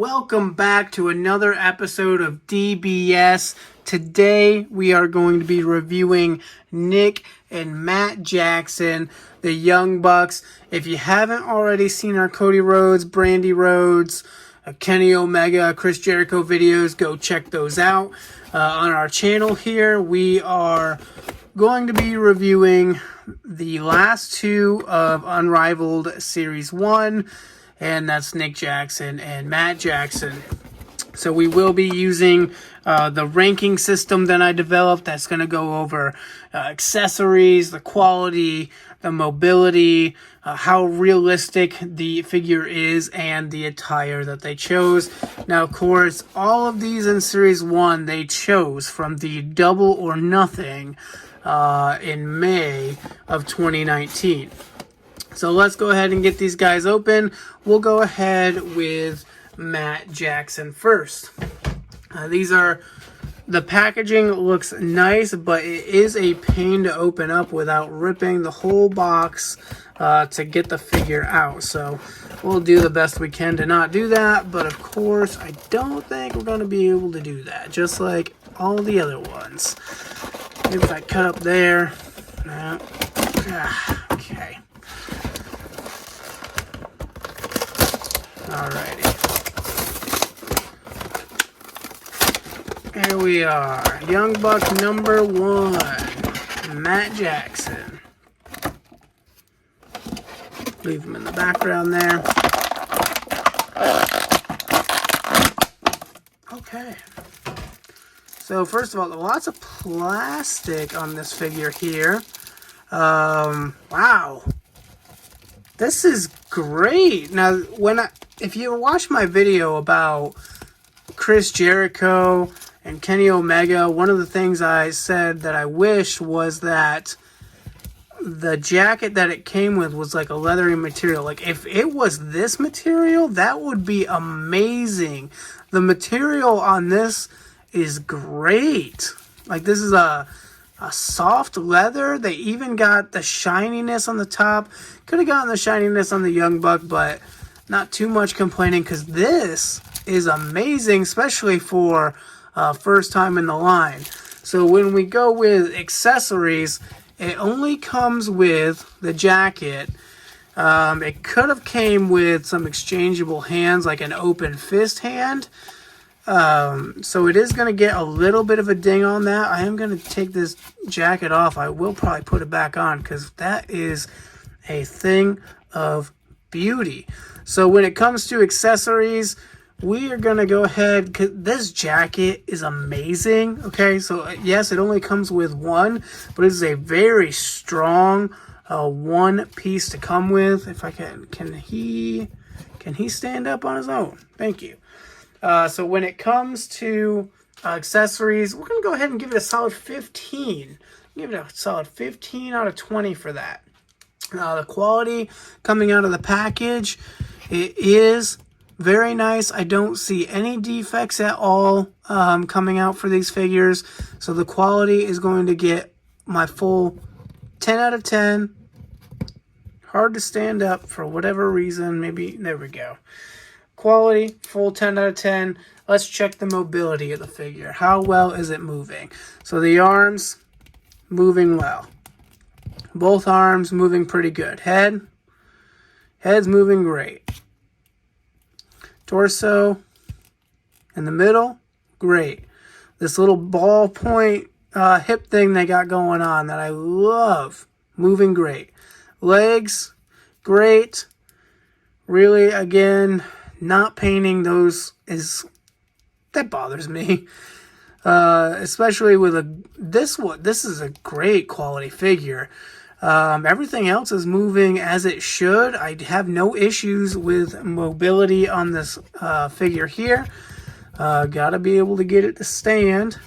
Welcome back to another episode of DBS. Today we are going to be reviewing Nick and Matt Jackson, the Young Bucks. If you haven't already seen our Cody Rhodes, Brandy Rhodes, Kenny Omega, Chris Jericho videos, go check those out. On our channel here, we are going to be reviewing the last two of Unrivaled Series 1. And that's Nick Jackson and Matt Jackson. So we will be using the ranking system that I developed. That's going to go over accessories, the quality, the mobility, how realistic the figure is, and the attire that they chose. Now, of course, all of these in Series 1 they chose from the Double or Nothing in May of 2019. So let's go ahead and get these guys open. We'll go ahead with Matt Jackson first. The packaging looks nice, but it is a pain to open up without ripping the whole box to get the figure out. So we'll do the best we can to not do that. But of course, I don't think we're going to be able to do that, just like all the other ones. Maybe if I cut up there. No. Okay. Alrighty. Here we are. Young Buck number 1. Matt Jackson. Leave him in the background there. Okay. So first of all, lots of plastic on this figure here. Wow. This is great. Now, if you watch my video about Chris Jericho and Kenny Omega, one of the things I said that I wished was that the jacket that it came with was like a leathery material. Like, if it was this material, that would be amazing. The material on this is great. Like, this is a soft leather. They even got the shininess on the top. Could have gotten the shininess on the Young Buck, but not too much complaining because this is amazing, especially for first time in the line. So when we go with accessories, it only comes with the jacket. It could have came with some exchangeable hands, like an open fist hand. So it is going to get a little bit of a ding on that. I am going to take this jacket off. I will probably put it back on because that is a thing of beauty. So when it comes to accessories, we are going to go ahead, because this jacket is amazing. Okay, so yes, it only comes with one, but it is a very strong one piece to come with. If I can he stand up on his own? Thank you. So when it comes to accessories, we're going to go ahead and give it a solid 15. Give it a solid 15 out of 20 for that. The quality coming out of the package, it is very nice. I don't see any defects at all coming out for these figures. So the quality is going to get my full 10 out of 10. Hard to stand up for whatever reason. Maybe, there we go. Quality, full 10 out of 10. Let's check the mobility of the figure. How well is it moving? So the arms, moving well. Both arms moving pretty good. Head's moving great. Torso in the middle, great. This little ballpoint hip thing they got going on that I love, moving great. Legs, great. Really, again, not painting those that bothers me. Especially with this one. This is a great quality figure. Everything else is moving as it should. I have no issues with mobility on this figure here. Gotta be able to get it to stand,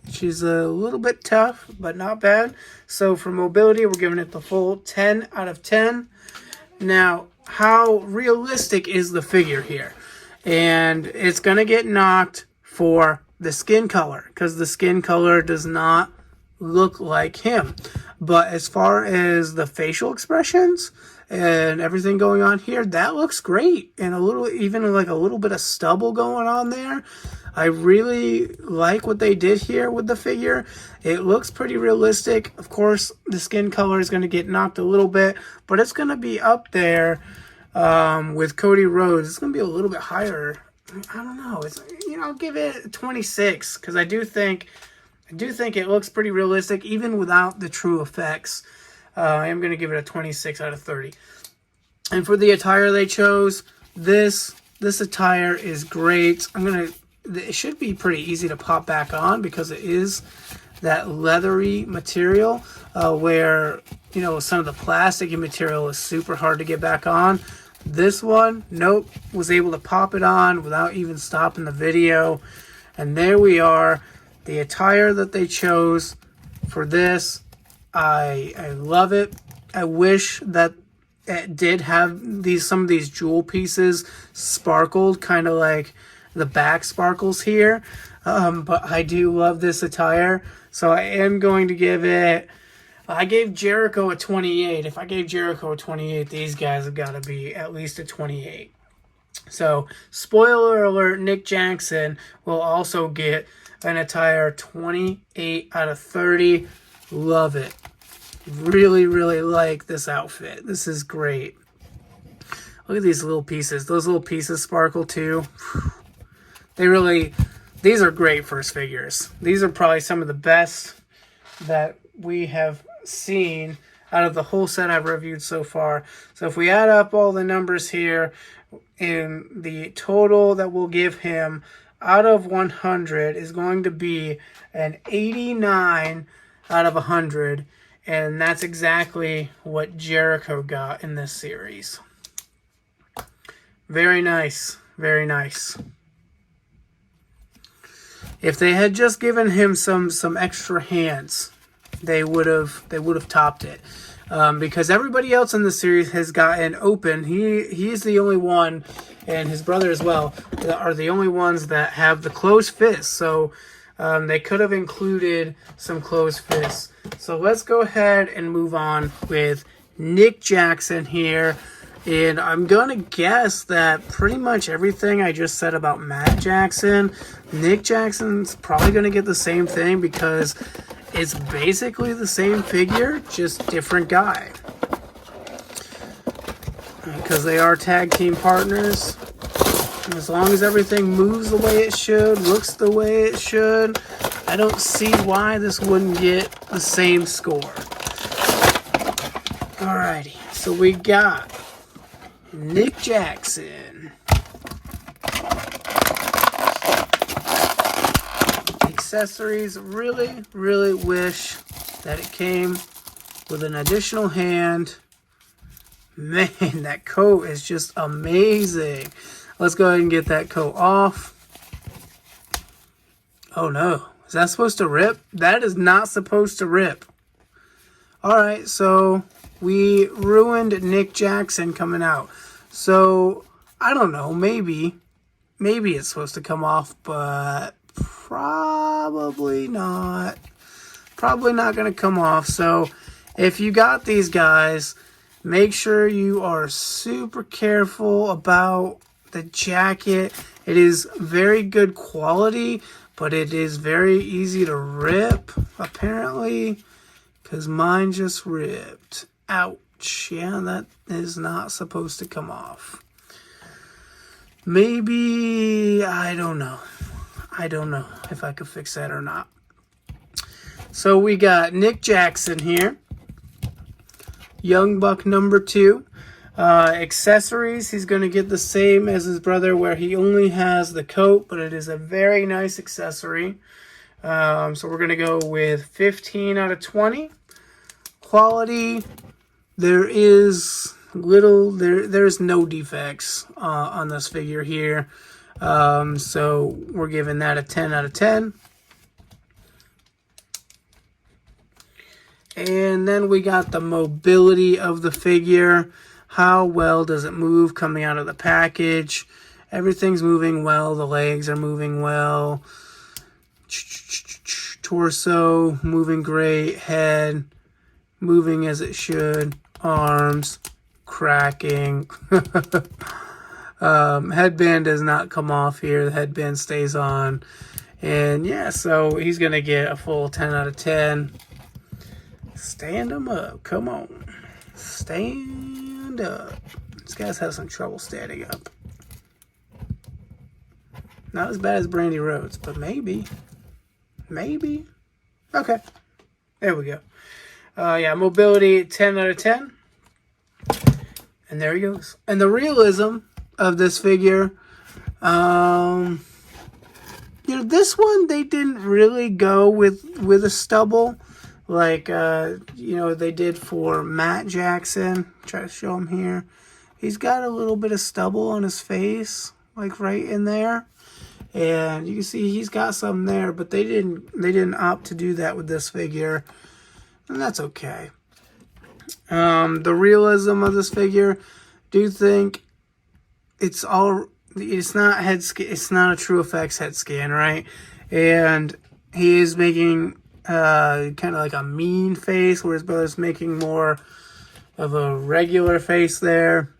which is a little bit tough, but not bad. So for mobility, we're giving it the full 10 out of 10. Now, how realistic is the figure here? And it's going to get knocked for the skin color, because the skin color does not look like him. But as far as the facial expressions, and everything going on here, that looks great. And even like a little bit of stubble going on there. I really like what they did here with the figure. It looks pretty realistic. Of course, the skin color is going to get knocked a little bit, but it's going to be up there with Cody Rhodes. It's going to be a little bit higher. I don't know. I'll give it 26 because I do think it looks pretty realistic even without the true effects. I am going to give it a 26 out of 30. And for the attire they chose, this attire is great. It should be pretty easy to pop back on because it is that leathery material where, some of the plasticky material is super hard to get back on. This one, nope, was able to pop it on without even stopping the video. And there we are, the attire that they chose for this. I love it. I wish that it did have some of these jewel pieces sparkled, kind of like the back sparkles here. But I do love this attire. So I am going to give it... I gave Jericho a 28. If I gave Jericho a 28, these guys have got to be at least a 28. So, spoiler alert, Nick Jackson will also get an attire 28 out of 30. Love it. Really, really like this outfit. This is great. Look at these little pieces. Those little pieces sparkle too. These are great first figures. These are probably some of the best that we have seen out of the whole set I've reviewed so far. So if we add up all the numbers here, in the total that we'll give him out of 100 is going to be an 89 out of 100. And that's exactly what Jericho got in this series. Very nice. Very nice. If they had just given him some extra hands, they would have topped it. Because everybody else in the series has gotten open. He's the only one, and his brother as well, are the only ones that have the closed fists. So they could have included some closed fists. So let's go ahead and move on with Nick Jackson here. And I'm going to guess that pretty much everything I just said about Matt Jackson, Nick Jackson's probably going to get the same thing because it's basically the same figure, just different guy. Because they are tag team partners. And as long as everything moves the way it should, looks the way it should, I don't see why this wouldn't get the same score. Alrighty, so we got Nick Jackson. Accessories, really, really wish that it came with an additional hand. Man, that coat is just amazing. Let's go ahead and get that coat off. Oh no, is that supposed to rip? That is not supposed to rip. Alright, so we ruined Nick Jackson coming out. So, I don't know, maybe it's supposed to come off, but probably not. Probably not going to come off. So, if you got these guys, make sure you are super careful about the jacket. It is very good quality, but it is very easy to rip, apparently, because mine just ripped. Ouch. Yeah, that is not supposed to come off. Maybe, I don't know. I don't know if I could fix that or not. So we got Nick Jackson here. Young Buck number 2. Accessories, he's going to get the same as his brother where he only has the coat, but it is a very nice accessory. So we're going to go with 15 out of 20. Quality, there's no defects on this figure here. So we're giving that a 10 out of 10. And then we got the mobility of the figure. How well does it move coming out of the package? Everything's moving well. The legs are moving well. Torso moving great. Head moving as it should. Arms cracking. Headband does not come off here. The headband stays on. And yeah, so he's going to get a full 10 out of 10. Stand him up. Come on. Stand up. This guy's had some trouble standing up. Not as bad as Brandy Rhodes, but maybe. Maybe. Okay. There we go. Yeah, mobility, 10 out of 10. And there he goes. And the realism of this figure, this one, they didn't really go with a stubble like, they did for Matt Jackson. Try to show him here. He's got a little bit of stubble on his face, like right in there. And you can see he's got some there, but they didn't opt to do that with this figure. And that's okay. The realism of this figure, do think it's not it's not a True Effects head scan, right? And he is making kind of like a mean face, where his brother's making more of a regular face there.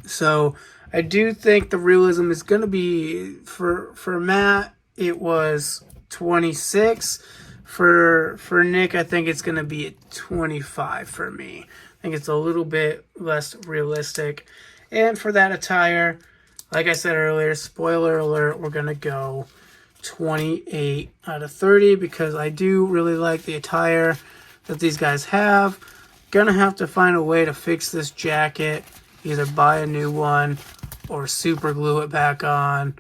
So I do think the realism is going to be, for Matt, it was 26. For Nick, I think it's going to be at 25 for me. I think it's a little bit less realistic. And for that attire, like I said earlier, spoiler alert, we're going to go 28 out of 30 because I do really like the attire that these guys have. Gonna have to find a way to fix this jacket. Either buy a new one or super glue it back on.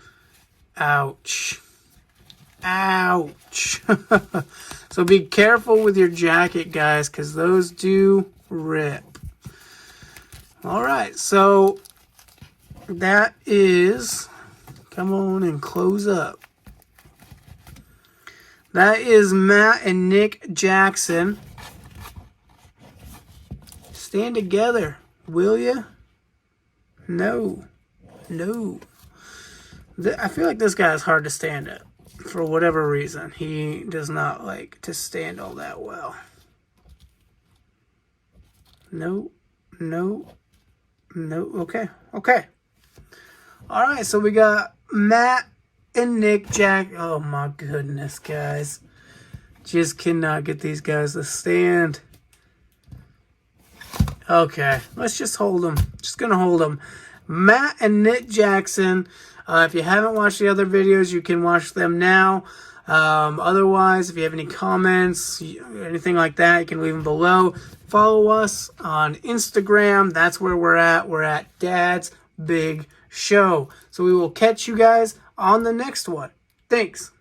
Ouch. Ouch. So be careful with your jacket, guys, because those do rip. Alright, so that is... Come on and close up. That is Matt and Nick Jackson. Stand together, will ya? No. No. I feel like this guy is hard to stand up. For whatever reason. He does not like to stand all that well. No. No. No. Okay. Okay. Alright, so we got Matt and Nick Jack. Oh my goodness, guys. Just cannot get these guys to stand. Okay, let's just hold them. Just gonna hold them. Matt and Nick Jackson. If you haven't watched the other videos, you can watch them now. Otherwise, if you have any comments, anything like that, you can leave them below. Follow us on Instagram. That's where we're at. We're at Dad's Big Show. So we will catch you guys on the next one. Thanks.